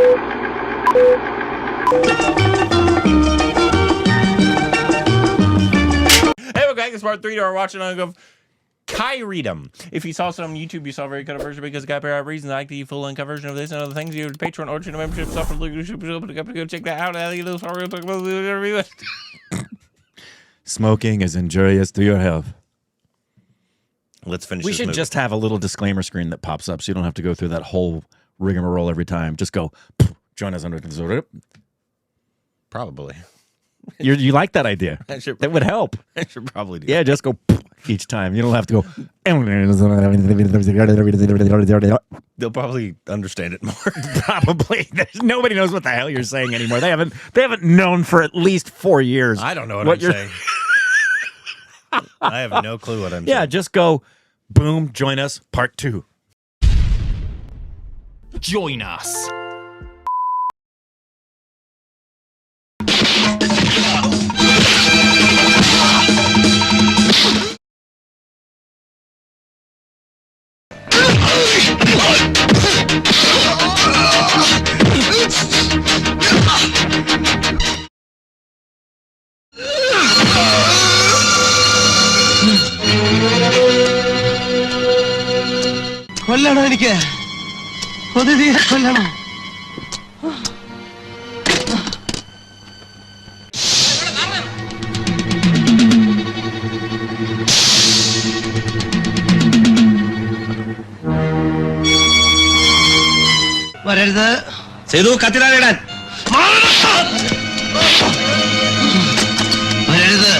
Hey, we're back. It's part 3 to our watching of Kireedam. If you saw this on YouTube, you saw a very cut version because got pair of reasons. I like the full uncut version of this and other things. You have Patreon or channel membership stuff. Go check that out. Smoking is injurious to your health. Let's finish. We should just have a little disclaimer screen that pops up, so you don't have to go through that whole rigmarole every time. Just go. Join us under the probably. You like that idea? That would help. I should probably do. Yeah, just go each time. You don't have to go. They'll probably understand it more. Probably. Nobody knows what the hell you're saying anymore. They haven't known for at least 4 years. I don't know what I'm saying. I have no clue what I'm saying. Yeah, just go. Boom. Join us. Part 2. Join us. കൊല്ലണം എനിക്ക് കൊതിയെ കൊല്ലണം വരരുത് സേതു കത്തിടാൻ വരരുത് വരരുത്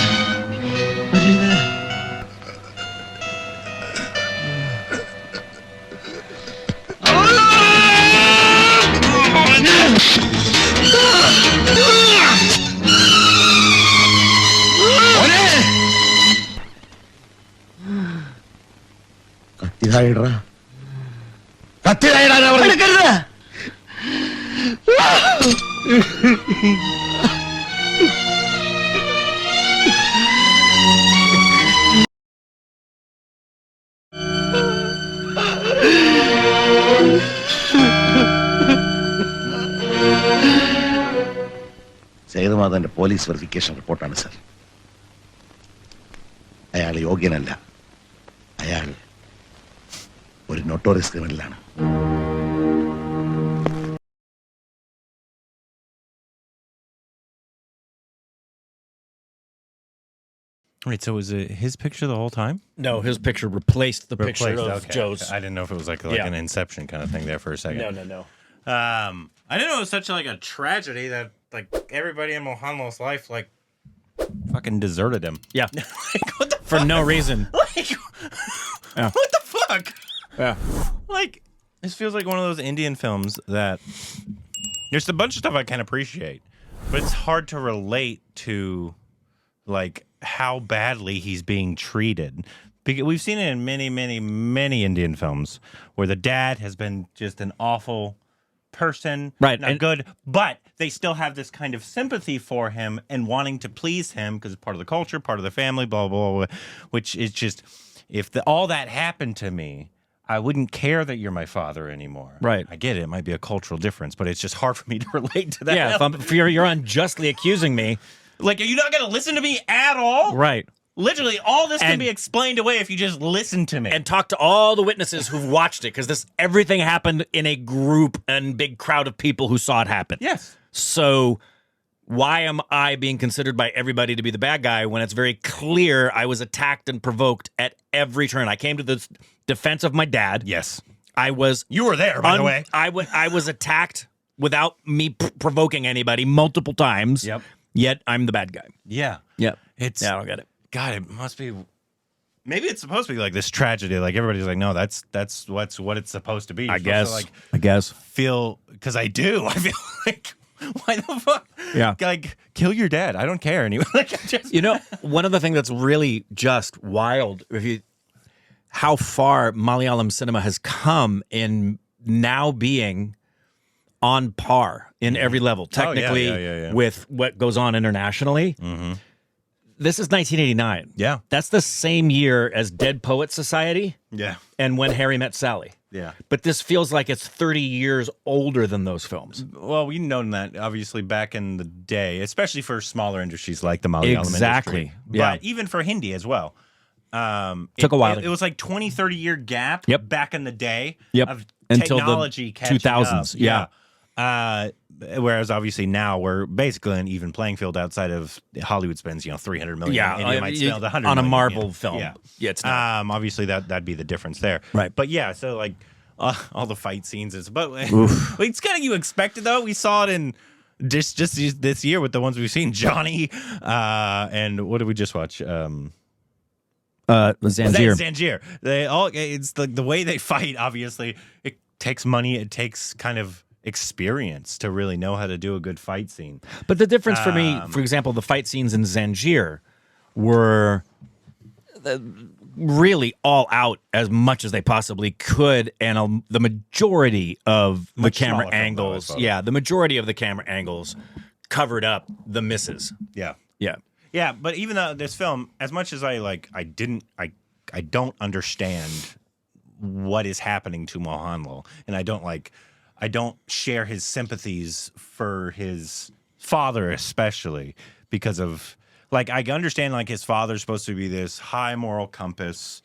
കത്തിടാ കത്തിടാൻ എടുക്കരുത് സേതുമാധവന്റെ police verification റിപ്പോർട്ടാണ് sir. അയാൾ യോഗ്യനല്ല. അയാൾ ഒരു notorious ക്രിമിനലാണ്. Wait, so was it his picture the whole time? No, his picture replaced the picture of okay. Joe's. I didn't know if it was like an Inception kind of thing there for a second. No. I didn't know it was such like a tragedy that like everybody in Mohanlal's life like fucking deserted him. Yeah. Like, what the For fuck? no reason. Like, Yeah. what the fuck? Yeah. Like, this feels like one of those Indian films that there's a bunch of stuff I can appreciate, but it's hard to relate to like how badly he's being treated. Because we've seen it in many Indian films where the dad has been just an awful person, right? Not good, but they still have this kind of sympathy for him and wanting to please him because it's part of the culture, part of the family, blah blah blah. Which is just, if all that happened to me, I wouldn't care that you're my father anymore. Right. I get it. It might be a cultural difference, but it's just hard for me to relate to that. Yeah, if you're unjustly accusing me. Like, are you not going to listen to me at all? Right. Literally, all this can be explained away if you just listen to me. And talk to all the witnesses who've watched it, because everything happened in a group and big crowd of people who saw it happen. Yes. So why am I being considered by everybody to be the bad guy when it's very clear I was attacked and provoked at every turn? I came to the defense of my dad. Yes. You were there, by the way. I was attacked without me provoking anybody multiple times. Yep. Yet I'm the bad guy. Yeah. Yep. I don't get it. God, it must be. Maybe it's supposed to be like this tragedy. Like everybody's like, no, that's what it's supposed to be. You're I guess. to, I guess. Feel, because I do. I feel like, why the fuck? Yeah. Like, kill your dad. I don't care anyway. Like, You know, one of the things that's really just wild, how far Malayalam cinema has come in now being on par in every level, technically, with what goes on internationally. Mm-hmm. This is 1989. Yeah. That's the same year as Dead Poets Society. Yeah. And When Harry Met Sally. Yeah. But this feels like it's 30 years older than those films. Well, we've known that obviously back in the day, especially for smaller industries like the Malayalam Exactly. industry. Yeah. But even for Hindi as well. Took a while. It was like 20, 30 year gap Yep. back in the day Yep. of Until the technology catching 2000s, up. yeah. Whereas obviously now we're basically an even playing field outside of Hollywood spends, 300 million. Yeah, India might spend 100 on a million, Marvel film. Yeah. It's not. Obviously that'd be the difference there. Right. But yeah, so like all the fight scenes is but it's kind of you expected though. We saw it in just this year with the ones we've seen, Johnny, and what did we just watch? Zangier. Zangier. It's the way they fight, obviously. It takes money, it takes kind of experience to really know how to do a good fight scene. But the difference for me, for example, the fight scenes in Zangier were really all out as much as they possibly could, and the majority of the Much camera smaller film, though, I angles, suppose. the majority of the camera angles covered up the misses. Yeah. Yeah. Yeah, but even though this film, as much as I don't understand what is happening to Mohanlal, and I don't share his sympathies for his father, especially because of I understand his father's supposed to be this high moral compass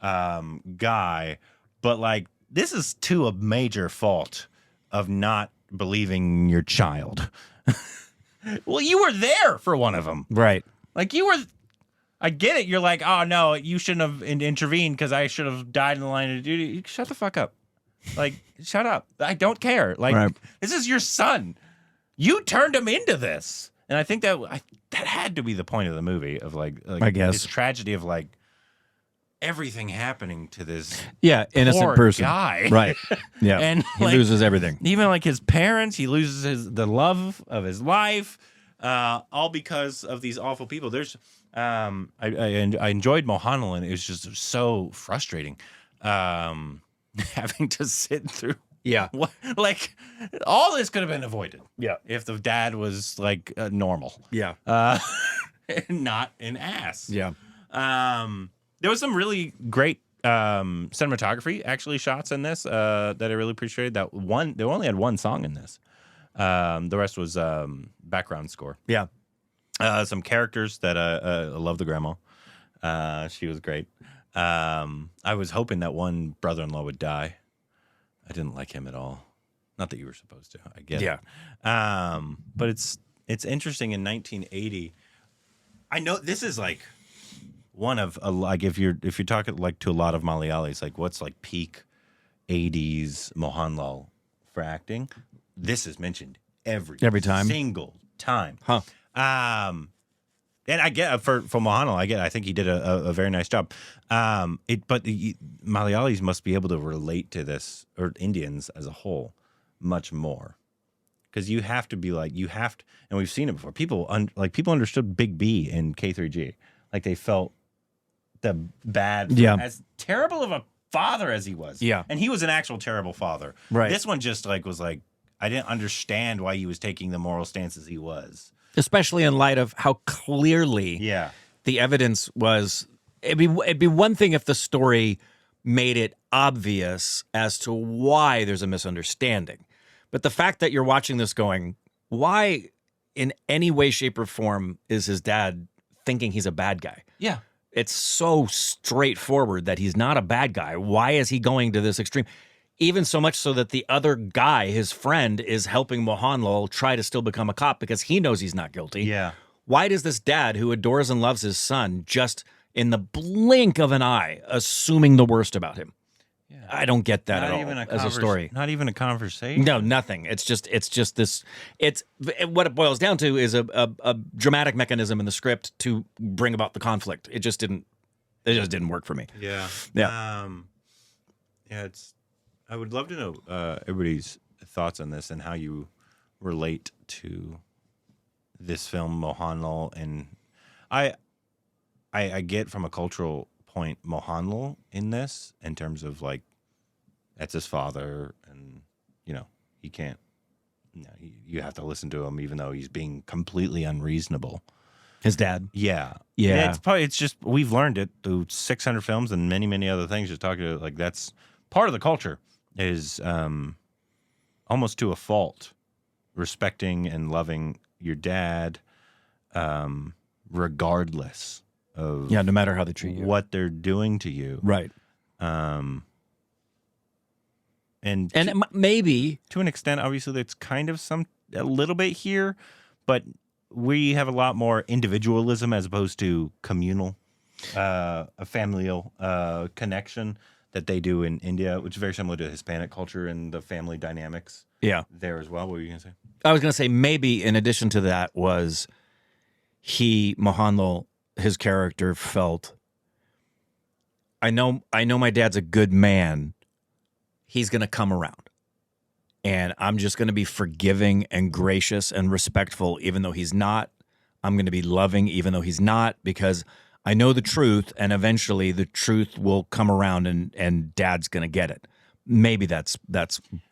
guy, but this is to a major fault of not believing your child. Well, you were there for one of them. Right. You were, I get it. You're like, oh no, you shouldn't have intervened because I should have died in the line of duty. Shut the fuck up. Shut up. I don't care. Right. This is your son. You turned him into this. And I think that had to be the point of the movie of I guess this tragedy of everything happening to this innocent poor person. guy. Right. Yeah. And he loses everything. Even his parents, he loses the love of his life. All because of these awful people. There's, I enjoyed Mohanlal, and it was just so frustrating, having to sit through. Yeah. What, all this could have been avoided. Yeah. If the dad was normal. Yeah. And not an ass. Yeah. There was some really great cinematography actually shots in this that I really appreciated. They only had one song in this. The rest was background score. Yeah. Some characters that I love the grandma. She was great. I was hoping that one brother-in-law would die. I didn't like him at all. Not that you were supposed to. I get it. But it's interesting in 1980. I know this is one of if you're talking to a lot of Malayalis, what's peak 80s Mohanlal for acting. This is mentioned every time, single time. Huh? And I get for Mohanlal, I think he did a very nice job. But the Malayalis must be able to relate to this, or Indians as a whole, much more, because you have to be and we've seen it before. People understood Big B in K3G, they felt the bad, as terrible of a father as he was, and he was an actual terrible father. Right. This one just was I didn't understand why he was taking the moral stances he was. Especially in light of how clearly the evidence was. It'd be one thing if the story made it obvious as to why there's a misunderstanding. But the fact that you're watching this going, why in any way, shape, or form is his dad thinking he's a bad guy? Yeah. It's so straightforward that he's not a bad guy. Why is he going to this extreme? Even so much so that the other guy, his friend, is helping Mohanlal try to still become a cop because he knows he's not guilty. Yeah. Why does this dad, who adores and loves his son, just in the blink of an eye, assuming the worst about him? Yeah. I don't get that at all as a story. Not even a conversation. No, nothing. It's just this. It's what it boils down to is a dramatic mechanism in the script to bring about the conflict. It just didn't work for me. Yeah. Yeah. I would love to know everybody's thoughts on this and how you relate to this film, Mohanlal. And I get from a cultural point Mohanlal in this in terms of that's his father, and he can't. You have to listen to him even though he's being completely unreasonable. His dad. Yeah. Yeah. It's just we've learned it through 600 films and many other things. Just talking to that's part of the culture. is almost to a fault, respecting and loving your dad, regardless of no matter how they treat you, what they're doing to you, right? And maybe to an extent, obviously, that's kind of a little bit here, but we have a lot more individualism as opposed to communal, a familial connection that they do in India, which is very similar to Hispanic culture and the family dynamics. Yeah, there as well. What were you gonna say? I was gonna say maybe in addition to that was Mohanlal, his character felt. I know my dad's a good man. He's going to come around. And I'm just going to be forgiving and gracious and respectful, even though he's not. I'm going to be loving, even though he's not, because I know the truth, and eventually the truth will come around, and Dad's going to get it. Maybe that's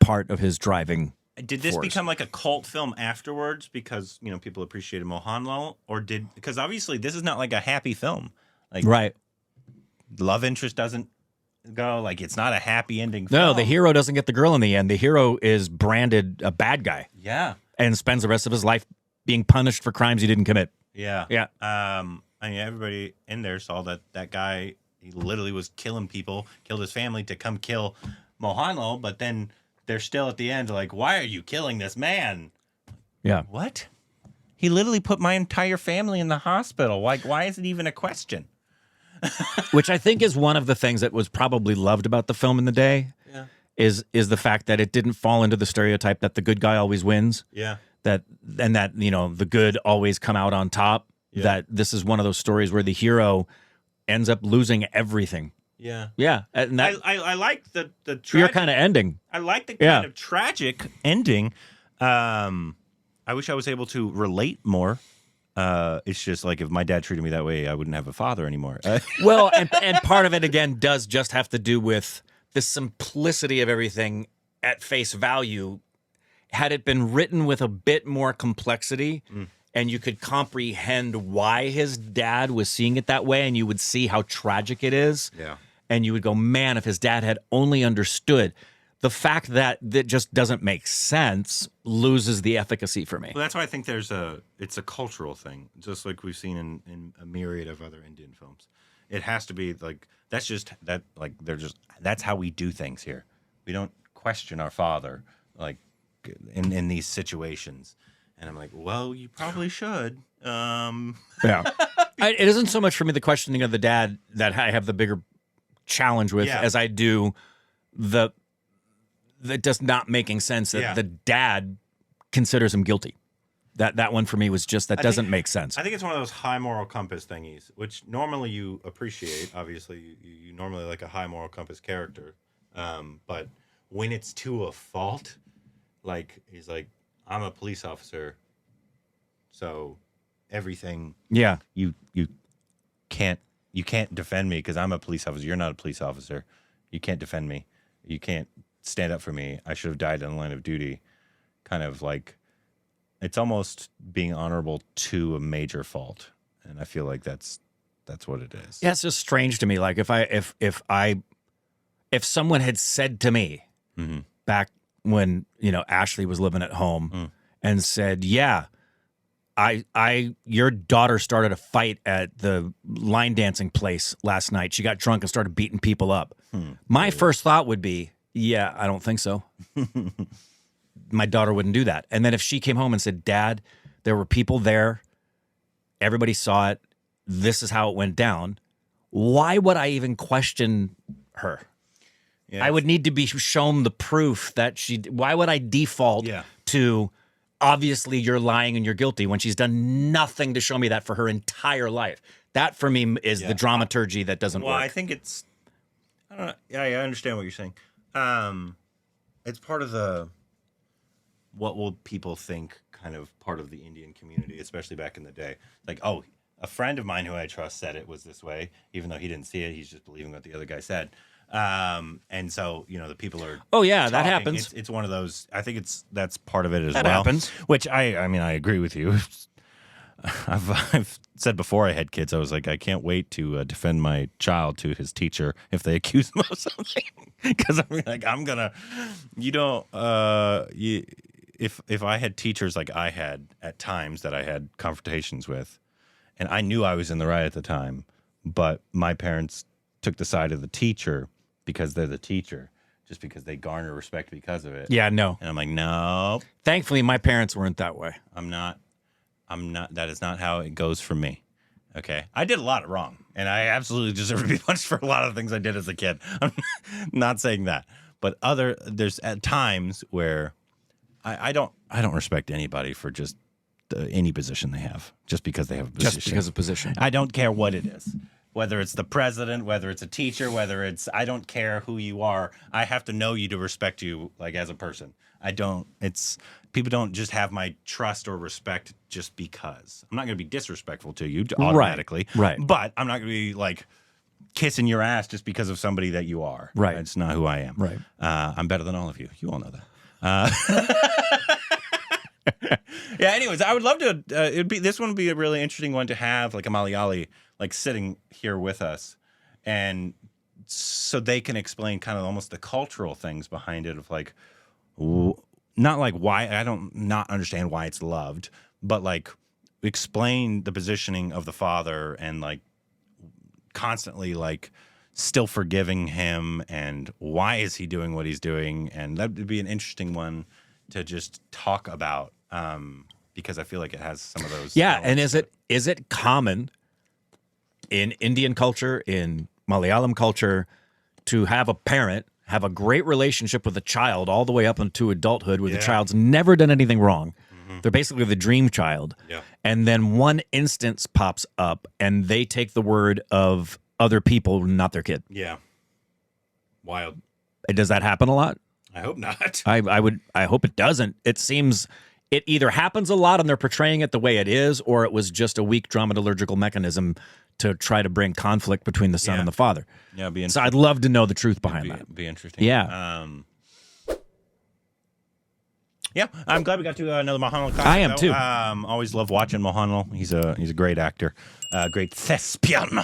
part of his driving. Did this force. become like a cult film afterwards because people appreciated Mohanlal, or because obviously this is not like a happy film, like right? Love interest doesn't go, like it's not a happy ending film. No, the hero doesn't get the girl in the end. The hero is branded a bad guy. Yeah. And spends the rest of his life being punished for crimes he didn't commit. Yeah. Yeah. I mean, everybody in there saw that guy, he literally was killing people, killed his family to come kill Mohanlal, but then they're still at the end like, why are you killing this man? Yeah. What? He literally put my entire family in the hospital. Like, why is it even a question? Which I think is one of the things that was probably loved about the film in the day. Yeah. Is the fact that it didn't fall into the stereotype that the good guy always wins. Yeah. That the good always come out on top. Yeah. That this is one of those stories where the hero ends up losing everything. Yeah. Yeah. And that, I like the your kind of ending. I like the kind of tragic ending. I wish I was able to relate more. It's just like if my dad treated me that way, I wouldn't have a father anymore. Well, and part of it, again, does just have to do with the simplicity of everything at face value. Had it been written with a bit more complexity and you could comprehend why his dad was seeing it that way and you would see how tragic it is. Yeah. And you would go, man, if his dad had only understood. The fact that just doesn't make sense loses the efficacy for me. Well, that's why I think it's a cultural thing, just like we've seen in a myriad of other Indian films. It has to be like that's how we do things here. We don't question our father like in these situations. And I'm like, well, you probably should. Yeah, it isn't so much for me the questioning of the dad that I have the bigger challenge with as I do that does not making sense that the dad considers him guilty. That one for me was just doesn't make sense. I think it's one of those high moral compass thingies, which normally you appreciate. Obviously, you normally like a high moral compass character, but when it's to a fault, like he's like, I'm a police officer, so everything. Yeah, you can't defend me because I'm a police officer. You're not a police officer. You can't defend me. You can't stand up for me. I should have died in the line of duty. Kind of like it's almost being honorable to a major fault, and I feel like that's what it is. Yeah, it's just strange to me. Like if someone had said to me back when Ashley was living at home and said, "Yeah, your daughter started a fight at the line dancing place last night. She got drunk and started beating people up." My first thought would be, yeah, I don't think so. My daughter wouldn't do that. And then if she came home and said, "Dad, there were people there. Everybody saw it. This is how it went down." Why would I even question her? Yeah. I would need to be shown the proof that why would I default to, obviously you're lying and you're guilty when she's done nothing to show me that for her entire life? That for me is the dramaturgy that doesn't work. Well, I think it's, I don't know. Yeah, I understand what you're saying. It's part of what will people think kind of part of the Indian community, especially back in the day. Like, oh, a friend of mine who I trust said it was this way, even though he didn't see it. He's just believing what the other guy said. And so, the people are. Oh yeah, talking. That happens. It's one of those. I think that's part of it as well. That happens. Which I mean, I agree with you. I've said before I had kids, I was like, I can't wait to defend my child to his teacher if they accuse him of something. Because I'm like, I'm gonna, you don't, if I had teachers like I had at times that I had confrontations with, and I knew I was in the right at the time, but my parents took the side of the teacher because they're the teacher, just because they garner respect because of it. Yeah, no. And I'm like, no, Thankfully, my parents weren't that way. I'm not, that is not how it goes for me. Okay. I did a lot wrong, and I absolutely deserve to be punished for a lot of things I did as a kid. I'm not saying that. But there's at times where I don't respect anybody for just any position they have, just because they have a position. Just because of position. I don't care what it is. Whether it's the president, whether it's a teacher, I don't care who you are. I have to know you to respect you, like, as a person. People don't just have my trust or respect just because. I'm not going to be disrespectful to you automatically. Right. But I'm not going to be, like, kissing your ass just because of somebody that you are. Right. It's not who I am. Right. I'm better than all of you. You all know that. Yeah, anyways, I would love to, this one would be a really interesting one to have, like, a Malayali, like, sitting here with us, and so they can explain kind of almost the cultural things behind it of, like, not like why, I don't not understand why it's loved, but, like, explain the positioning of the father and, like, constantly, like, still forgiving him, and why is he doing what he's doing, and that would be an interesting one to just talk about, because I feel like it has some of those. Yeah, and is it common in Indian culture, in Malayalam culture, to have a parent have a great relationship with a child all the way up into adulthood where the child's never done anything wrong? Mm-hmm. They're basically the dream child. Yeah. And then one instance pops up and they take the word of other people, not their kid. Yeah. Wild. Does that happen a lot? I hope not. I hope it doesn't. It seems it either happens a lot and they're portraying it the way it is, or it was just a weak dramaturgical mechanism to try to bring conflict between the son and the father. Yeah, it'd be so I'd love to know the truth behind that. It'd be interesting. Yeah. Yeah, I'm glad we got to another Mohanlal classic. I am too. Always love watching Mohanlal. He's a great actor, great thespian.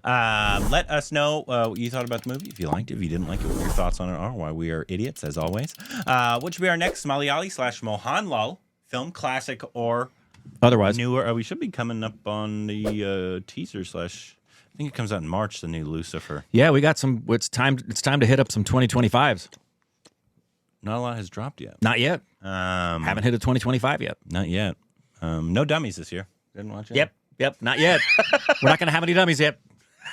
Let us know what you thought about the movie. If you liked it, if you didn't like it, what your thoughts on it are. Why we are idiots, as always. What should be our next Malayali / Mohanlal film, classic or otherwise newer? We should be coming up on the teaser / I think it comes out in March. The new Lucifer. Yeah, we got some. It's time to hit up some 2025s. Not a lot has dropped yet. Not yet. Haven't hit a 2025 yet. Not yet. No dummies this year. Didn't watch it. Yep. Not yet. We're not going to have any dummies yet.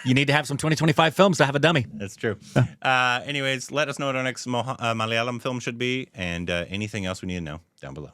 You need to have some 2025 films to have a dummy. That's true. Anyways, let us know what our next Malayalam film should be, and anything else we need to know down below.